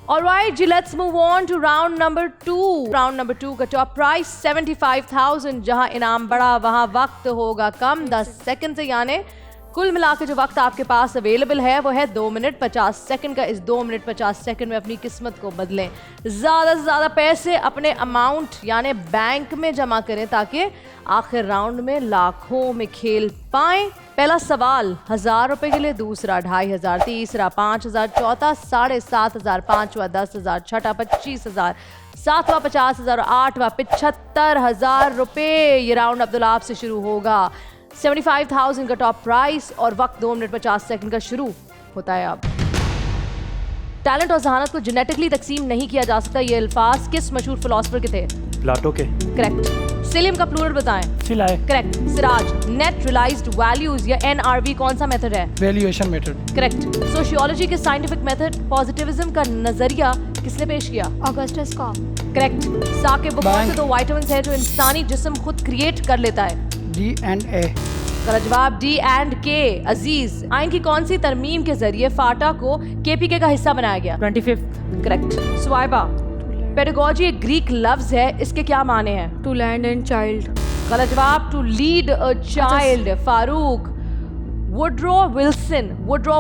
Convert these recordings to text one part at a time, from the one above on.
Alright ji, let's move on to round number 2. Round number 2 का top price 75,000. जहां इनाम बड़ा वहां वक्त होगा कम. 10 सेकंड से यानी कुल मिला के जो वक्त आपके पास अवेलेबल है वो है 2 मिनट 50 सेकंड का. इस 2 मिनट 50 सेकंड में अपनी किस्मत को बदलें. ज़्यादा से ज़्यादा पैसे अपने अमाउंट यानी बैंक में जमा करें ताकि आखिर राउंड में लाखों में खेल पाएं. पहला सवाल 1,000 रुपए के लिए, दूसरा 2,500, तीसरा 5,000, चौथा 7,500, पांचवा 10,000, छठा 25,000, सातवां 50,000 और आठवां 75,000 रुपए. ये राउंड अब्दुल्ला आपसे शुरू होगा. 75,000 का टॉप प्राइस और वक्त 2 मिनट 50 सेकंड का शुरू होता है अब. टैलेंट और जहानत को जेनेटिकली तकसीम नहीं किया जा सकता. ये अल्फाज किस मशहूर फिलोसफर के थे? प्लाटो के. करेक्ट. सिलिम का प्लूरल बताएं. सिलाए. Correct. Siraj. Net realized values या NRV कौन सा मेथड है? Valuation method. करेक्ट. सोशियोलॉजी के साइंटिफिक मेथड पॉजिटिविज्म का नजरिया किसने पेश किया? Augustus Comte. करेक्ट. साकिब, वो कौन से 2 विटामिन्स है जो इंसानी जिस्म खुद क्रिएट कर लेता है? D and A. गलत जवाब D and K. अजीज, आइन की कौन सी तरमीम के जरिए फाटा को KPK का हिस्सा बनाया गया? 25th. करेक्ट. सुवाइबा, पेडागोजी एक ग्रीक लफ्ज है, इसके क्या माने हैं? To land and child. गलत जवाब to lead a child. Farooq, Woodrow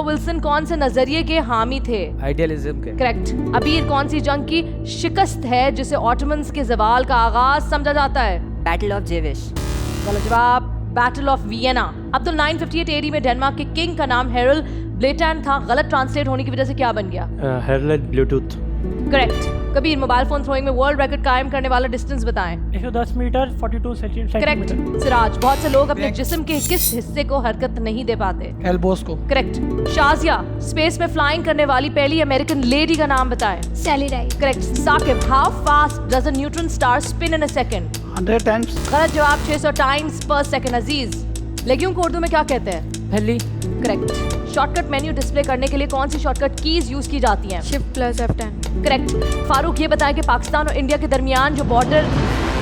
Wilson कौन से नजरिए के हामी थे? आइडियलिज्म के. करेक्ट. अबीर, कौन सी जंग की शिकस्त है जिसे ऑटोमन्स के जवाल का आगाज समझा जाता है? Battle of Jewish. गलत जवाब battle of Vienna. Abdul 958 AD में डेनमार्क के किंग का नाम हेरल्ड ब्लेटैन था. गलत ट्रांसलेट होने की वजह से क्या बन गया? Harold Bluetooth. Correct. Kabir, mobile phone throwing में वर्ल्ड रिकॉर्ड कायम करने वाला डिस्टेंस बताएं. 110 मीटर 42 सेंटीमीटर. करेक्ट. सिराज, बहुत से लोग अपने जिस्म के किस हिस्से को हरकत नहीं दे पाते? एल्बोस को. करेक्ट. शाजिया, स्पेस में फ्लाइंग करने वाली पहली अमेरिकन लेडी का नाम बताएं. Sally Ride. Correct. Saqib, how fast does a neutron star spin in a second? 100 times. गलत जवाब 600 टाइम्स पर सेकंड. अजीज, लेग्यूम को उर्दू में क्या कहते हैं? फली. करेक्ट. शॉर्टकट मेन्यू डिस्प्ले करने के लिए कौन सी शॉर्टकट कीज यूज की जाती हैं? Shift plus F10. Correct. Farooq, ये बताएं कि पाकिस्तान और इंडिया के दरमियान जो बॉर्डर,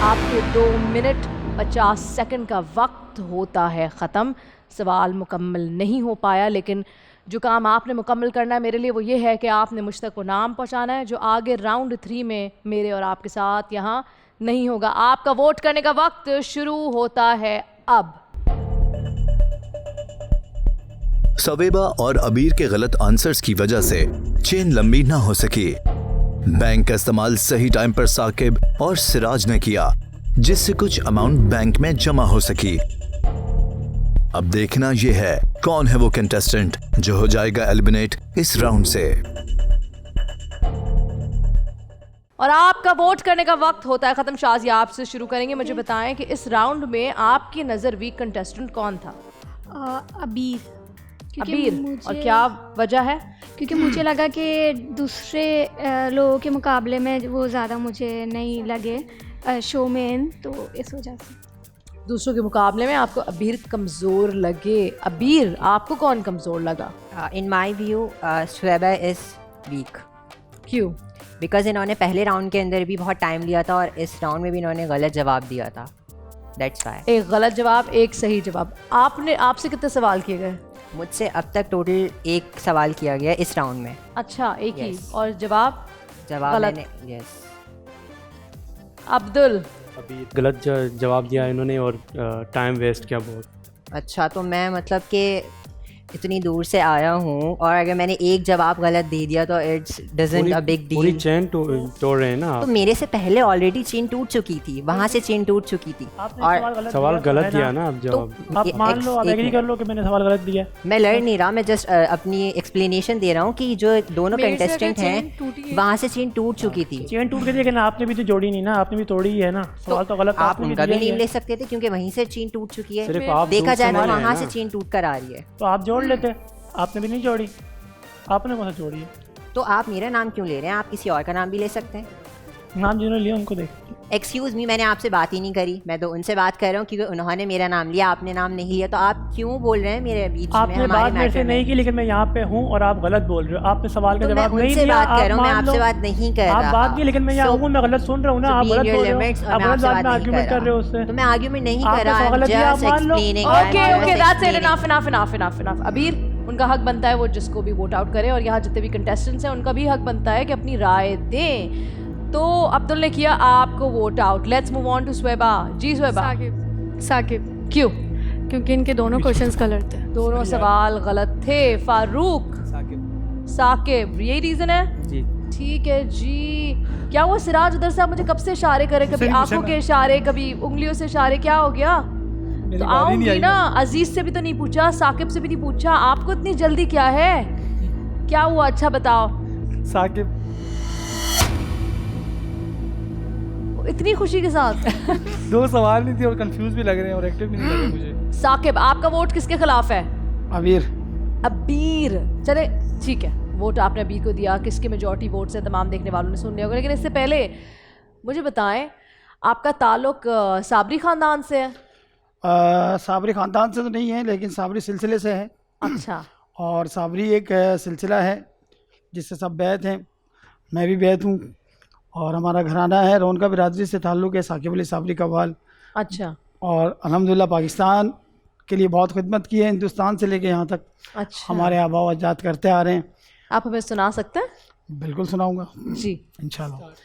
आपके 2 मिनट 50 सेकंड का वक्त होता है ख़त्म. सवाल मुकम्मल नहीं हो पाया, लेकिन जो काम आपने मुकम्मल करना है मेरे लिए वो ये है कि आपने मुझ तक वो नाम पहुँचाना है जो आगे राउंड 3 में मेरे और आपके साथ यहाँ नहीं होगा. आपका वोट करने का वक्त शुरू होता है अब. सवेबा और अबीर के गलत आंसर्स की वजह से चेन लंबी ना हो सकी. बैंक का इस्तेमाल सही टाइम पर साकिब और सिराज ने किया, जिससे कुछ अमाउंट बैंक में जमा हो सकी. अब देखना यह है कौन है वो कंटेस्टेंट जो हो जाएगा एलिमिनेट इस राउंड से. और आपका वोट करने का वक्त होता है खत्म. शाजिया, आपसे शुरू करेंगे. मुझे बताएं कि इस राउंड में आपकी नज़र वीक कंटेस्टेंट कौन था? अबीर. अबीर. और क्या वजह है? क्योंकि मुझे लगा कि दूसरे लोगों के मुकाबले में वो ज़्यादा मुझे नहीं लगे शो में, तो इस वजह से. दूसरों के मुकाबले में आपको अबीर कमज़ोर लगे. अबीर, आपको कौन कमज़ोर लगा? इन माई व्यू शुएबा इज वीक. क्यों? बिकॉज इन्होंने पहले राउंड के अंदर भी बहुत टाइम लिया था और इस राउंड में भी इन्होंने गलत जवाब दिया था. That's why. एक गलत जवाब, एक सही जवाब. आपसे कितने सवाल किए गए? मुझसे अब तक टोटल 1 सवाल किया गया इस राउंड में. अच्छा, एक ही. Yes. और जवाब गलत. मैंने यस. अब्दुल, अभी गलत जवाब दिया इन्होंने और टाइम वेस्ट किया बहुत. अच्छा, तो मैं मतलब कि इतनी दूर से आया हूँ और अगर मैंने एक जवाब गलत दे दिया तो इट्स डजंट अ बिग पूरी डील. चेन तोड़ रहे हैं ना. तो मेरे से पहले ऑलरेडी चेन टूट चुकी थी, वहाँ से चेन टूट चुकी थी. और सवाल गलत दिया ना अब जवाब. आप मान लो, आप एग्री कर लो कि मैंने सवाल गलत दिया. मैं लड़ नहीं रहा, मैं जस्ट अपनी एक्सप्लेनेशन दे रहा हूँ कि जो दोनों कंटेस्टेंट हैं वहाँ से चेन टूट चुकी थी. चेन टूट गई, लेकिन आपने भी तो जोड़ी नहीं ना, आपने भी तोड़ी ही है ना. सवाल तो गलत आप उनका भी नहीं ले सकते थे क्योंकि वहीं से चेन टूट चुकी है. सिर्फ आप देखा जाए तो दूर से वहाँ हैं से ना. चेन टूट कर आ रही है. तो आप जोड़ लेते, आपने भी नहीं जोड़ी. आपने कौन सा जोड़ी है? तो आप मेरा नाम क्यों ले रहे हैं? आप किसी और का नाम भी ले सकते हैं. नाम जिन्होंने लिया उनको देख. एक्सक्यूज मी, मैंने आपसे बात ही नहीं करी. मैं तो उनसे बात कर रहा हूँ क्योंकि उन्होंने मेरा नाम लिया, आपने नाम नहीं लिया. तो आप क्यों बोल रहे हैं मेरे बीच में? आपने बात मेरे से नहीं की, लेकिन मैं यहाँ पे हूँ और आप गलत बोल रहे हो. आपने सवाल का जवाब नहीं दिया. बात कर रहा हूँ, मैं आपसे बात नहीं कर रहा. आप बात की, लेकिन मैं यहाँ हूँ, मैं गलत सुन रहा हूँ ना. आप गलत बोल रहे हो, आप गलत बात में आर्गुमेंट कर रहे हो उससे. तो मैं आर्गुमेंट नहीं कर रहा. गलत दिया, आप मान लो. Okay, that's it. Enough. Abir, उनका हक बनता है वो जिसको भी वोट आउट करें, और यहाँ जितने भी कंटेस्टेंट्स हैं उनका भी हक बनता है कि अपनी राय दें। तो अब्दुल ने किया आपको vote out. Let's move on to Sweba. जी स्वेबा। साकिब। साकिब क्यों? क्योंकि इनके दोनों क्वेश्चंस गलत थे। दोनों सवाल गलत थे। फारूक। साकिब, यही रीजन है? जी। ठीक है जी। क्या हुआ सिराज उधर से? आप मुझे कब से इशारे करे, कभी आंखों के इशारे, कभी उंगलियों से इशारे, क्या हो गया? तो आऊंगी ना। अजीज से भी तो नहीं पूछा, साकिब से भी नहीं पूछा, आपको इतनी जल्दी क्या है? क्या हुआ? अच्छा बताओ। साकिब। इतनी खुशी के साथ। दो सवाल नहीं थे और कंफ्यूज भी लग रहे हैं और एक्टिव भी नहीं लगे मुझे। साकिब, आपका वोट किसके खिलाफ है? अबीर। अबीर। चले ठीक है, वोट आपने अबीर को दिया। किसके मेजॉरिटी वोट से तमाम देखने वालों ने सुन लिया होगा। लेकिन इससे पहले मुझे बताएं, आपका ताल्लुक साबरी ख़ानदान से है? साबरी ख़ानदान से तो नहीं है, लेकिन साबरी सिलसिले से है। अच्छा। और साबरी एक सिलसिला है जिससे सब बैत हैं, मैं भी बैत हूँ, और हमारा घराना है रौनका बिरादरी से ताल्लुक़ है, साकिब अली साबरी कव्वाल। अच्छा। और अल्हम्दुलिल्लाह पाकिस्तान के लिए बहुत खिदमत की है, हिंदुस्तान से लेके यहाँ तक। अच्छा। हमारे आबा व अजदाद करते आ रहे हैं। आप हमें सुना सकते हैं? बिल्कुल सुनाऊंगा जी इंशाल्लाह।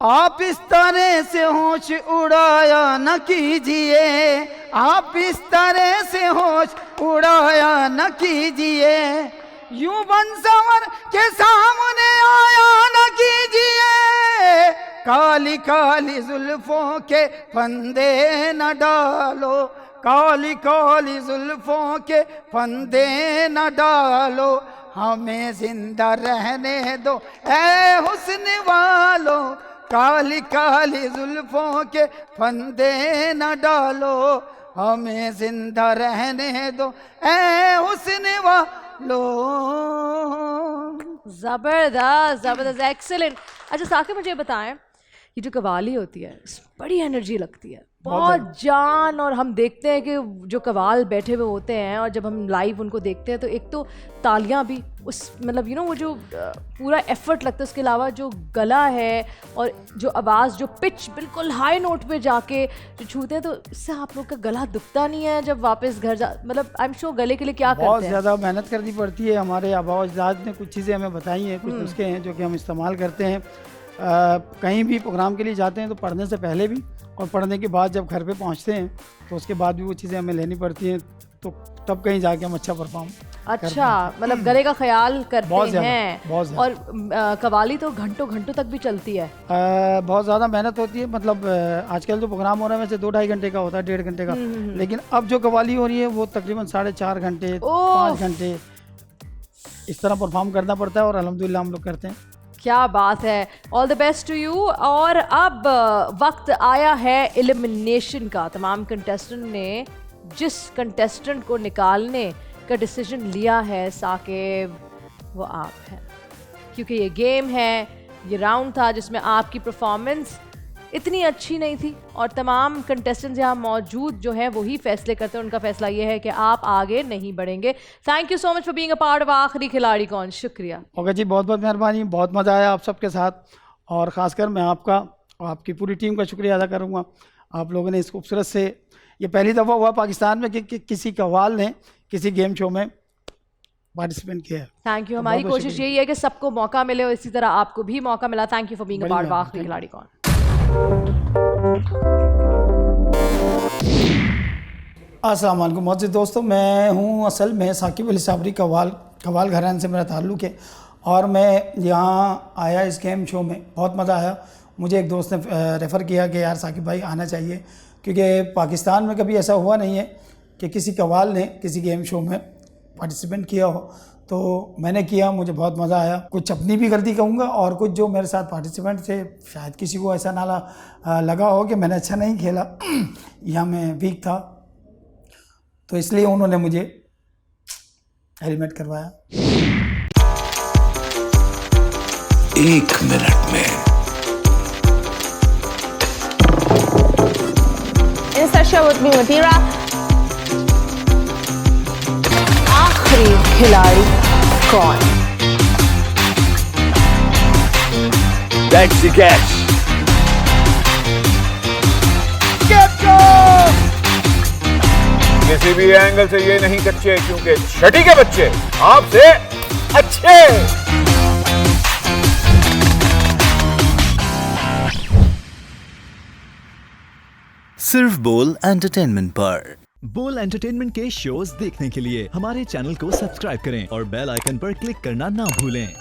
आप इस तरह से होश उड़ाया न कीजिए, आप इस तरह से होश उड़ाया न कीजिए, यूं बन संवर के सामने आया न कीजिए, काली काली जुल्फों के फंदे न डालो, काली काली जुल्फों के फंदे न डालो, हमें जिंदा रहने दो ऐ हुस्न वालो, काली काली जुल्फों के फंदे न डालो, हमें जिंदा रहने दो ऐ हुस्न वालो। जबरदस्त जबरदस्त, एक्सीलेंट। अच्छा साकिब, मुझे बताएं, ये जो कवाली होती है बड़ी एनर्जी लगती है, बहुत जान, और हम देखते हैं कि जो कवाल बैठे हुए होते हैं और जब हम लाइव उनको देखते हैं तो एक तो तालियां भी उस मतलब वो जो पूरा एफर्ट लगता है, उसके अलावा जो गला है और जो आवाज़, जो पिच बिल्कुल हाई नोट पे जाके जो छूते हैं, तो इससे आप लोग का गला दुखता नहीं है जब वापस घर जा? मतलब आई एम श्योर गले के लिए क्या करते हैं? बहुत ज़्यादा मेहनत करनी पड़ती है। हमारे आबा अजदाद ने कुछ चीज़ें हमें बताई हैं, कुछ नुस्खे हैं जो कि हम इस्तेमाल करते हैं। कहीं भी प्रोग्राम के लिए जाते हैं तो पढ़ने से पहले भी और पढ़ने के बाद जब घर पे पहुंचते हैं तो उसके बाद भी वो चीज़ें हमें लेनी पड़ती हैं, तो तब कहीं जाके हम अच्छा परफॉर्म। अच्छा, मतलब गले का ख्याल करते हैं। बहुत ज़्यादा। और कवाली तो घंटों घंटों तक भी चलती है। बहुत ज़्यादा मेहनत होती है। मतलब आजकल जो प्रोग्राम हो रहा है वैसे 2-2.5 घंटे का होता है, 1.5 घंटे का, लेकिन अब जो कवाली हो रही है वो तकरीबन 4.5 घंटे 5 घंटे इस तरह परफॉर्म करना पड़ता है, और अल्हम्दुलिल्लाह हम लोग करते हैं। क्या बात है, all the best to you. और अब वक्त आया है एलिमिनेशन का। तमाम कंटेस्टेंट ने जिस कंटेस्टेंट को निकालने का डिसीजन लिया है साकिब, वो आप हैं, क्योंकि ये गेम है, ये राउंड था जिसमें आपकी परफॉर्मेंस इतनी अच्छी नहीं थी, और तमाम कंटेस्टेंट्स यहाँ मौजूद जो हैं वही फैसले करते हैं। उनका फैसला ये है कि आप आगे नहीं बढ़ेंगे। Thank you so much for being a part of आखिरी खिलाड़ी कौन। शुक्रिया। ओके जी, बहुत बहुत मेहरबानी, बहुत मज़ा आया आप सबके साथ, और ख़ासकर मैं आपका और आपकी पूरी टीम का शुक्रिया अदा करूँगा। आप लोगों ने इस खूबसूरत से, ये पहली दफ़ा हुआ पाकिस्तान में कि किसी कव्वाल ने किसी गेम शो में पार्टिसिपेंट किया है। Thank you. हमारी कोशिश यही है कि सबको मौका मिले, और इसी तरह आपको भी मौका मिला। Thank you for being a part of आखिरी खिलाड़ी कौन। अस्सलाम वालेकुम मोअज़्ज़िज़ दोस्तों, मैं हूँ असल में साकिब अली साबरी कव्वाल घराने से मेरा ताल्लुक़ है, और मैं यहाँ आया इस गेम शो में, बहुत मज़ा आया। मुझे एक दोस्त ने रेफ़र किया कि यार साकिब भाई आना चाहिए, क्योंकि पाकिस्तान में कभी ऐसा हुआ नहीं है कि किसी कव्वाल ने किसी गेम शो में पार्टिसिपेंट किया हो। तो मैंने किया, मुझे बहुत मज़ा आया। कुछ अपनी भी गलती कहूँगा, और कुछ जो मेरे साथ पार्टिसिपेंट थे शायद किसी को ऐसा ना लगा हो कि मैंने अच्छा नहीं खेला या मैं वीक था, तो इसलिए उन्होंने मुझे हेलमेट करवाया। 1 मिनट में आखिरी खिलाड़ी कौन। That's the catch. किसी भी एंगल से ये नहीं कच्चे, क्योंकि छठी के बच्चे आपसे अच्छे। सिर्फ बोल एंटरटेनमेंट पर। बोल एंटरटेनमेंट के शोज देखने के लिए हमारे चैनल को सब्सक्राइब करें और बेल आइकन पर क्लिक करना ना भूलें।